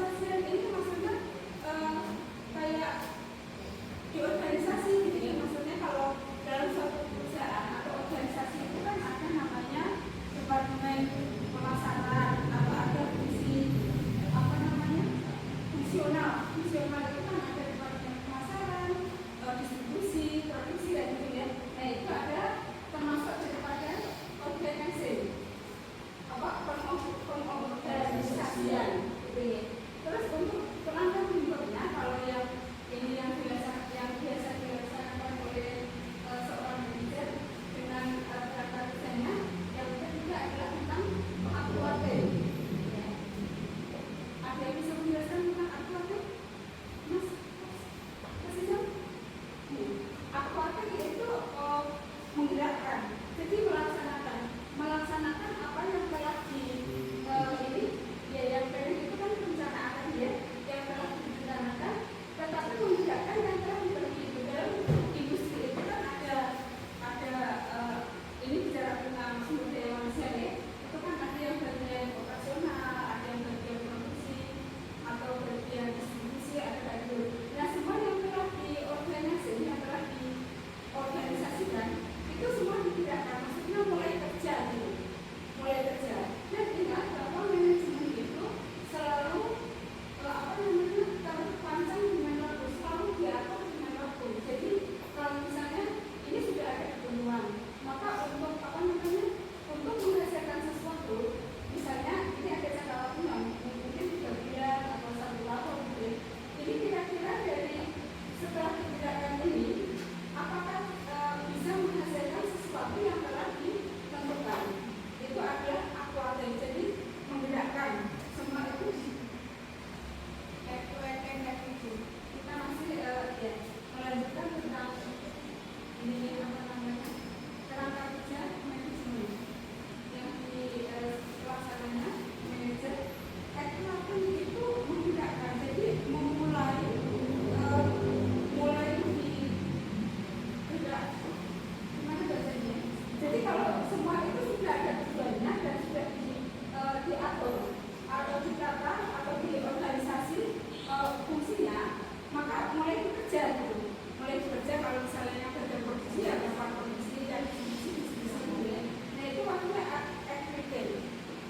keorganisasian ini maksudnya kayak di organisasi gitu ya. Maksudnya kalau dalam suatu perusahaan atau organisasi itu kan ada namanya departemen pemasaran atau ada fungsi fungsional itu kan ada departemen pemasaran, distribusi, produksi dan gitu ya. Nah itu ada termasuk daripada organisasi pengorganisasian gitu ya. Terus untuk pelanggan berikutnya, kalau yang ini yang biasa dilaksanakan oleh seorang manajer dengan kata kerjanya, yang ketiga adalah tentang aktuatel. Ya. Ada yang bisa menjelaskan tentang aktuatel? Mas? Kasih aktuatel itu menggerakkan, jadi melaksanakan apa yang telah ini ya, yang tadi itu kan perencanaan ya, yang telah direncanakan, tetapi menggerakkan yang telah dibagi itu. Dalam industri itu kan ada ini bicara tentang sumber daya manusia ya, itu kan ada yang bagian operasional, ada yang bagian produksi atau bagian distribusi, ada itu. Nah semua yang telah diorganisasikan itu semua digerakkan, maksudnya mulai kerja gitu. Dan ingat bahwa manajemen itu selalu terpancang dengan waktu, selalu diatur dengan waktu. Jadi kalau misalnya ini sudah ada ketentuan, maka untuk untuk menyelesaikan sesuatu, misalnya ini ada jangka waktunya mungkin 3 bulan atau 1 tahun gitu. Ini kira-kira dari setelah kebijakan ini apakah bisa menghasilkan sesuatu yang telah ditentukan. Itu adalah aktuatel, jadi menggerakkan semua itu. Kita masih melanjutkan tentang ini kerangka kerja manajemen yang dilaksananya manajer. Aktuatel itu menggerakkan, jadi mulai gimana bahasanya? Jadi kalau semua itu sudah ada tujuannya dan sudah diatur atau ditata atau diorganisasi fungsinya, maka mulai bekerja gitu. Mulai bekerja kalau misalnya yang kerja produksi ya dapat produksi dan distribusi. Nah itu waktunya activity.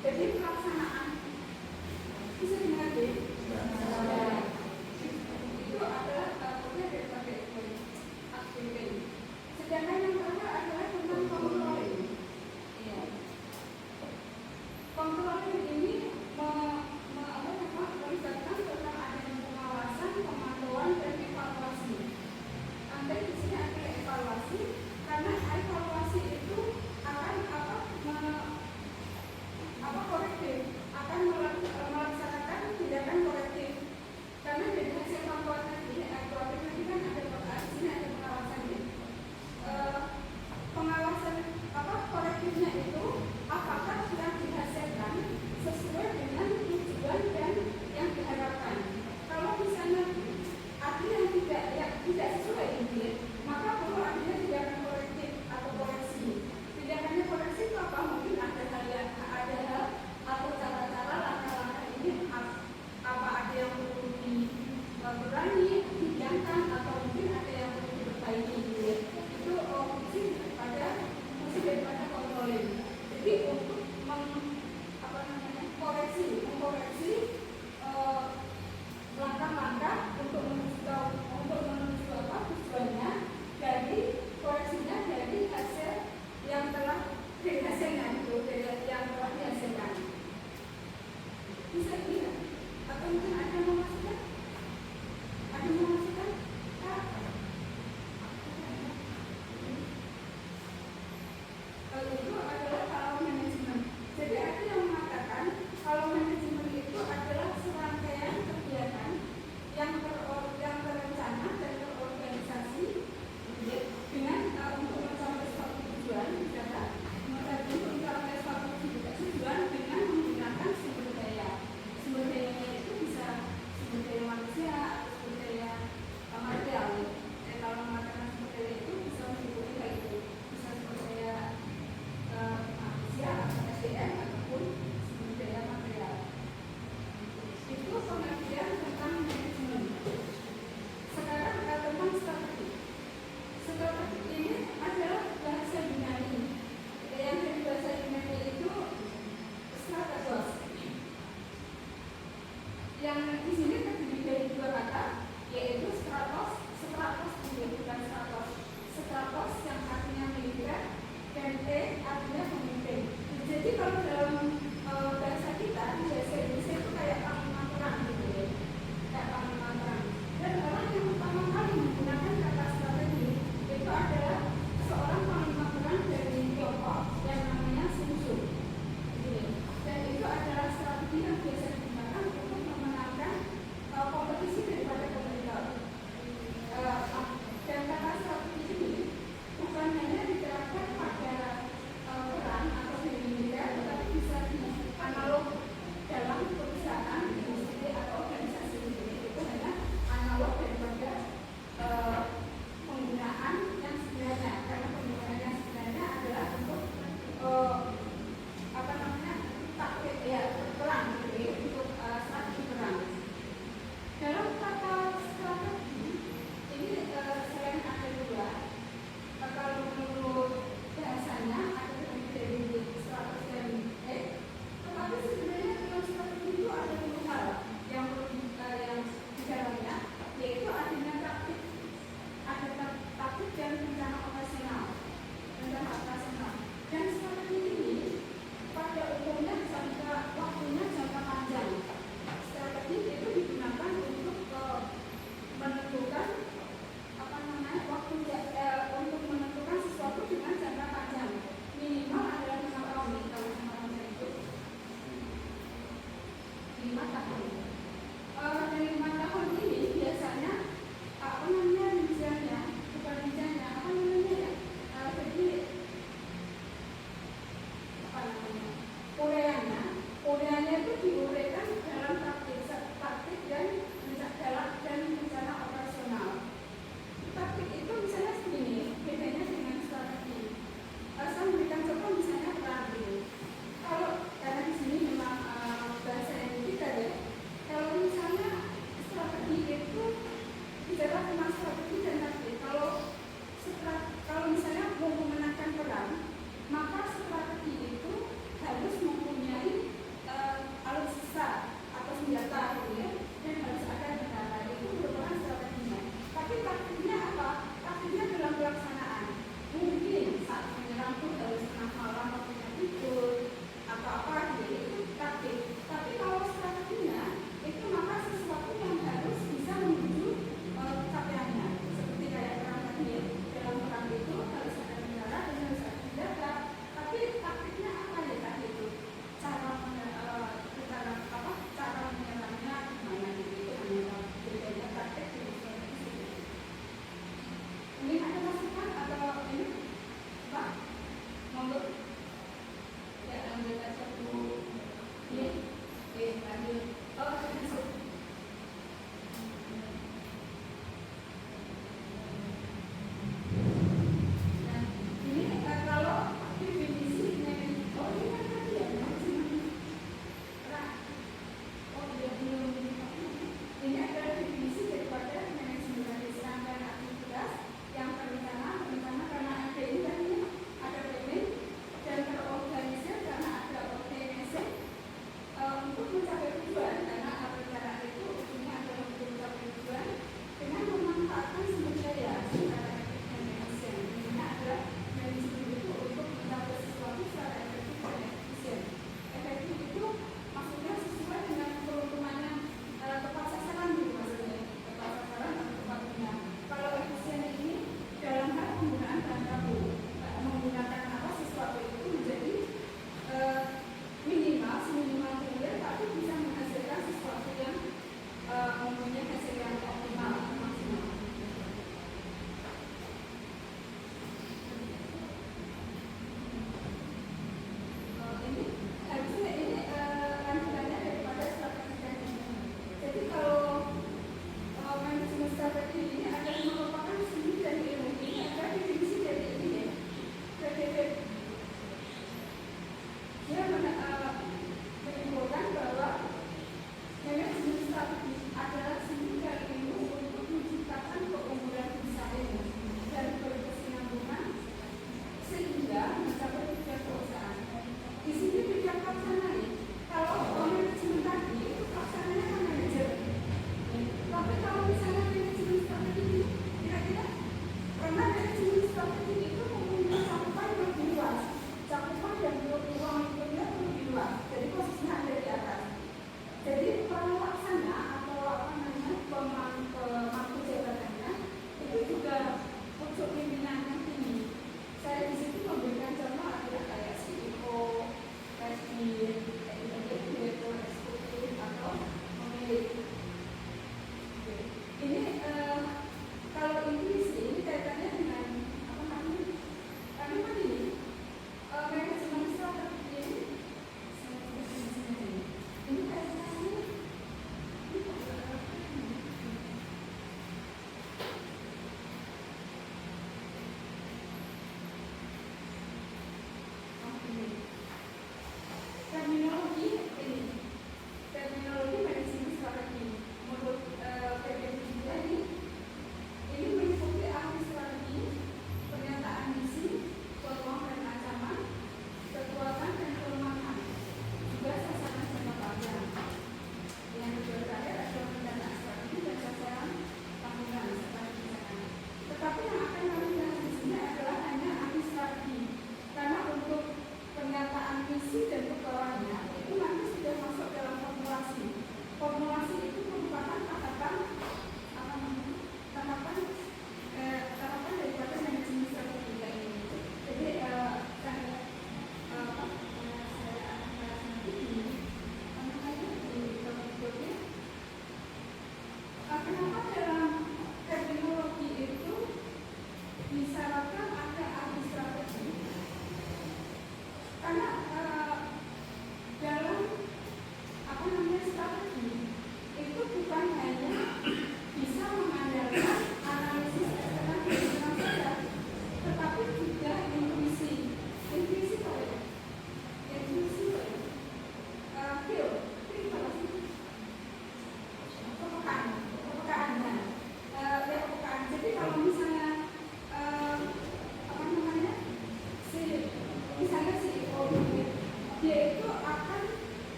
Jadi pelaksanaan bisa dimengerti? Itu adalah takutnya daripada activity. Sedangkan yang terakhir adalah tentang controlling. Ya.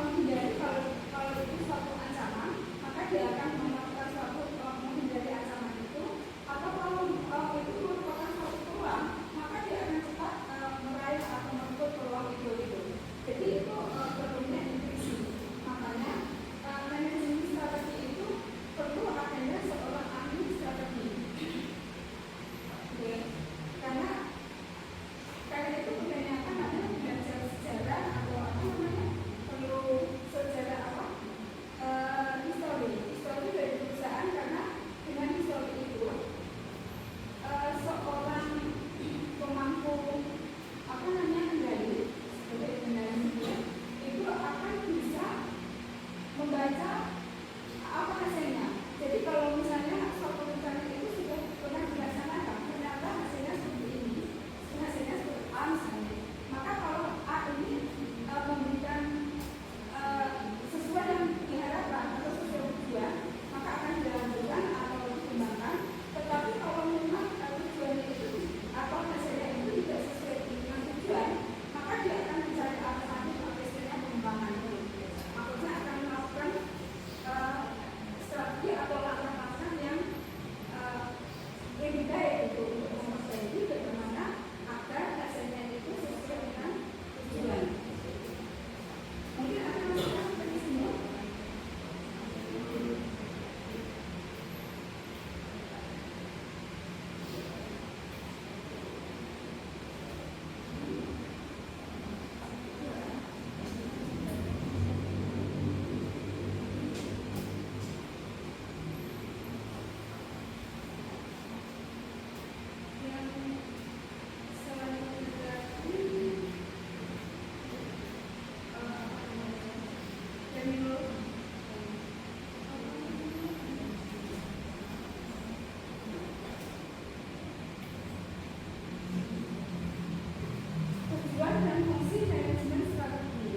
menghindari kalau itu suatu ancaman, maka dia akan melakukan suatu menghindari ancaman itu. Atau kalau itu merupakan suatu peluang, maka dia akan cepat meraih atau merebut peluang itu. Jadi itu perlunya intuisi. Makanya manajemen strategi itu perlu adanya seorang ahli strategi. Oke. Karena itu kebanyakan ada belajar sejarah atau apa namanya, perlu sejarah apa, histori dari perusahaan, karena dengan histori itu seorang pemangku apa namanya kendali sebagai kendali itu akan bisa membaca apa hasilnya. Jadi kalau misalnya suatu rencana itu sudah pernah dilaksanakan, ternyata hasilnya seperti ini, hasilnya seperti A misalnya, maka kalau A ini memberikan sesuai yang diharapkan atau sesuai tujuan, maka akan dilanjutkan atau dikembangkan. Tetapi kalau memang tujuannya itu atau hasilnya itu tidak sesuai dengan tujuan, maka dia akan mencari alternatif atau istilahnya pengembangan. Maksudnya akan melakukan strategi atau langkah-langkah yang lebih baik untuk memperbaiki bagaimana agar hasilnya itu sesuai dengan tujuan. Mungkin akan melakukan seperti ini. Tujuan dan fungsi manajemen strategi.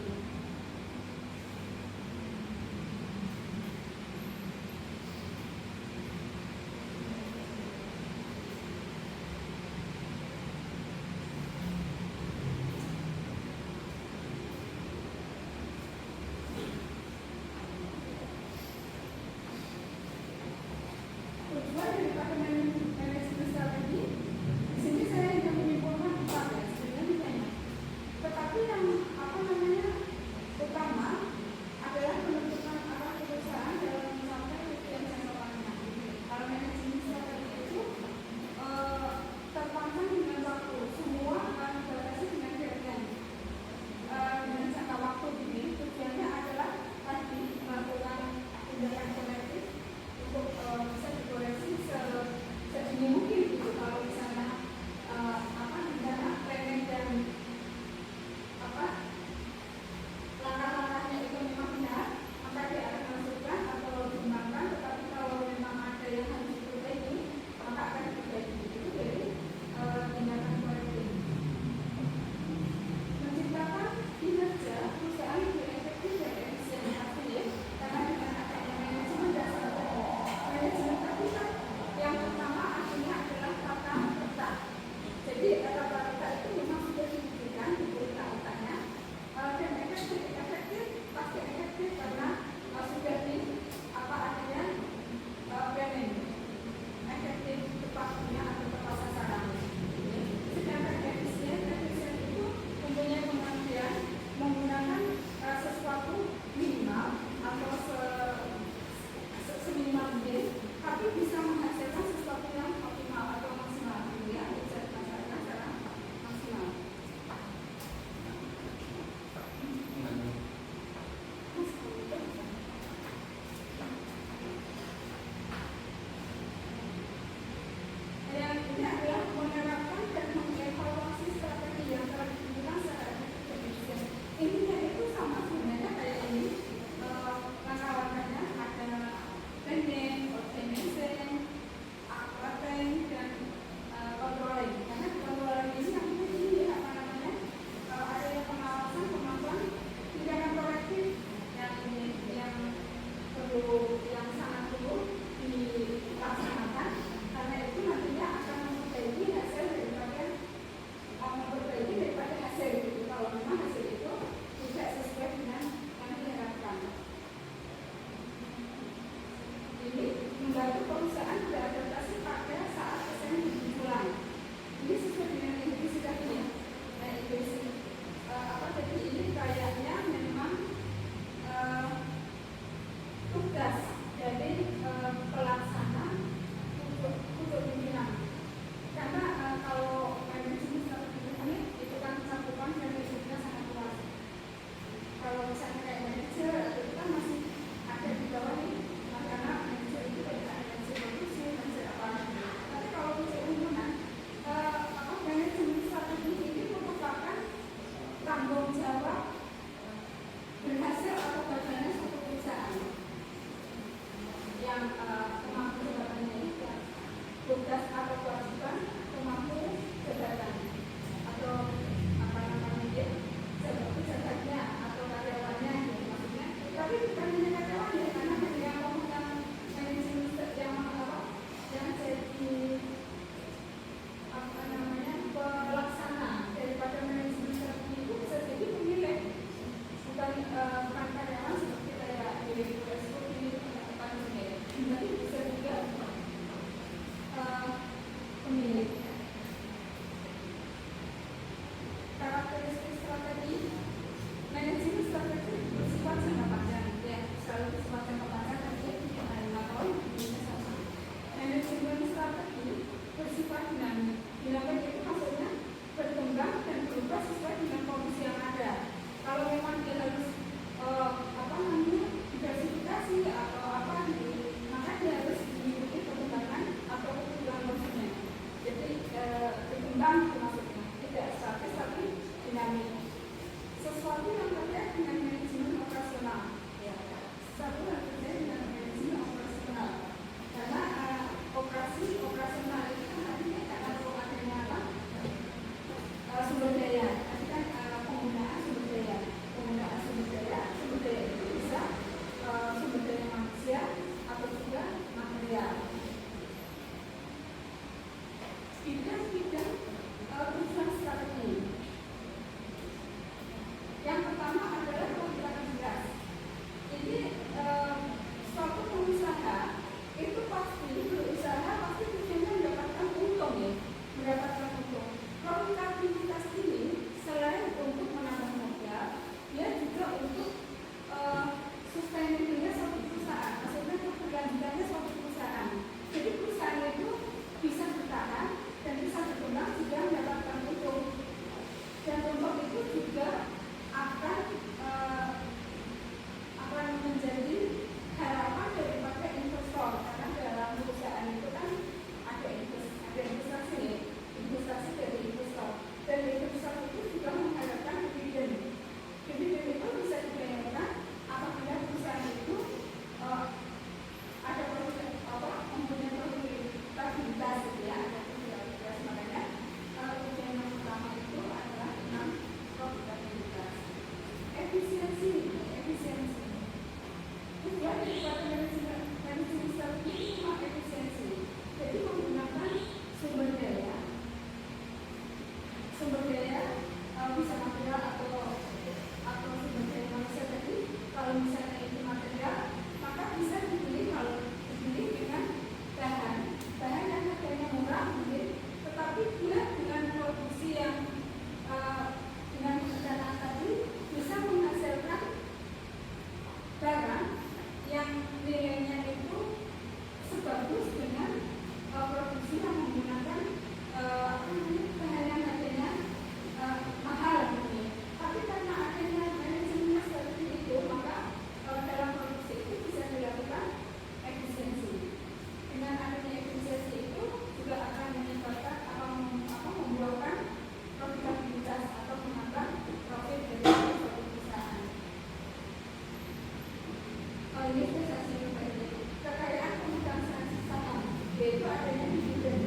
investasi pribadi, kekayaan pemegang saham, yaitu adanya dividen,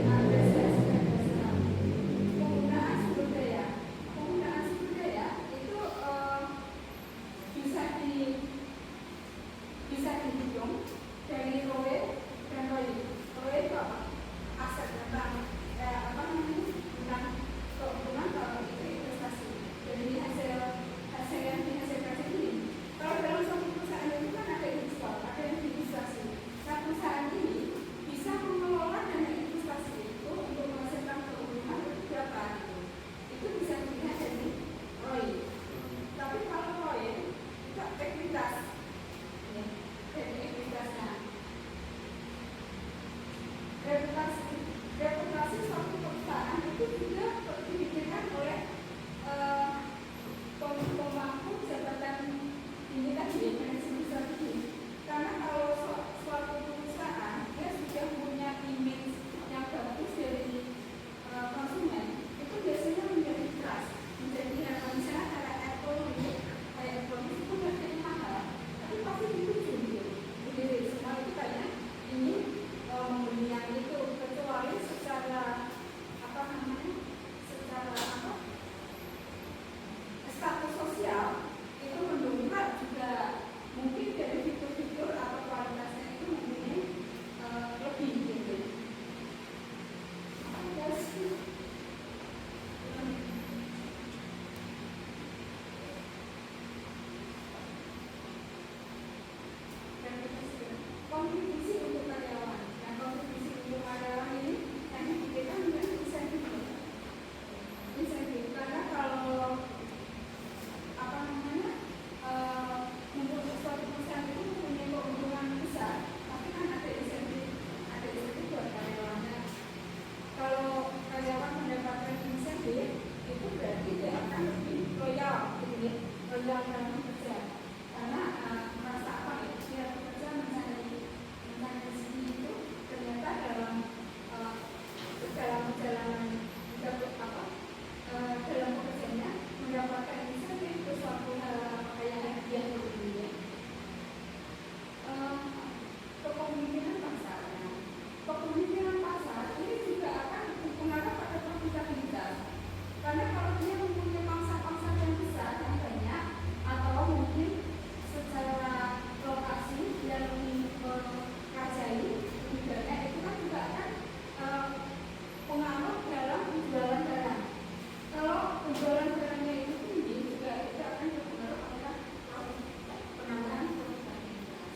apresiasi dan saham. Penggunaan sumber daya itu bisa dihitung dari ROE dan ROI. ROE itu apa? Aset tentang tentang keuntungan kalau itu investasi. Jadi hasil yang dihasilkan ini. Kalau dalam suatu perusahaan itu kan ada investor, ada yang investasi. Nah, perusahaan ini bisa mengelola dana investasi itu untuk menghasilkan keuntungan berapa itu bisa dilihat dari ROI. Tapi kalau ROI itu ekuitas, dari ekuitasnya. Reputasi suatu perusahaan itu juga dipikirkan oleh pemangku jabatan ini tadi, manajemen strategi. Karena kalau suatu perusahaan dia sudah punya image yang bagus dari konsumen, itu biasanya menjadi trust, menjadi misalnya kayak Apple itu harganya mahal, tapi pasti dituju gitu. Jadi semua itu kayak ini membeli yang itu, kecuali secara status sosial itu mendongkrak juga, mungkin dari fitur-fitur atau kualitasnya itu mungkin lebih gitu. Kontribusi untuk karyawan. Nah, kontribusi untuk karyawan ini yang dipikirkan dengan insentif. Karena kalau untuk suatu perusahaan itu mempunyai keuntungan besar, tapi kan ada insentif buat karyawannya. Kalau karyawan mendapatkan insentif, itu berarti dia akan lebih loyal, loyal dalam bekerja. Karena merasa apa ya, dia bekerja mencari rezeki itu ternyata dalam perjalanan dalam pekerjaannya mendapatkan insentif sesuatu hal kayak hadiah begini. Kepemimpinan pasar ini juga akan berpengaruh pada profitabilitas. Karena kalau dia mempunyai pangsa yang besar, yang banyak, atau mungkin secara lokasi yang lebih merajai lebih banyak, itu kan juga akan pengaruh dalam penjualan barang. Kalau penjualan barangnya itu tinggi, juga itu akan berpengaruh pada penambahan profitabilitas.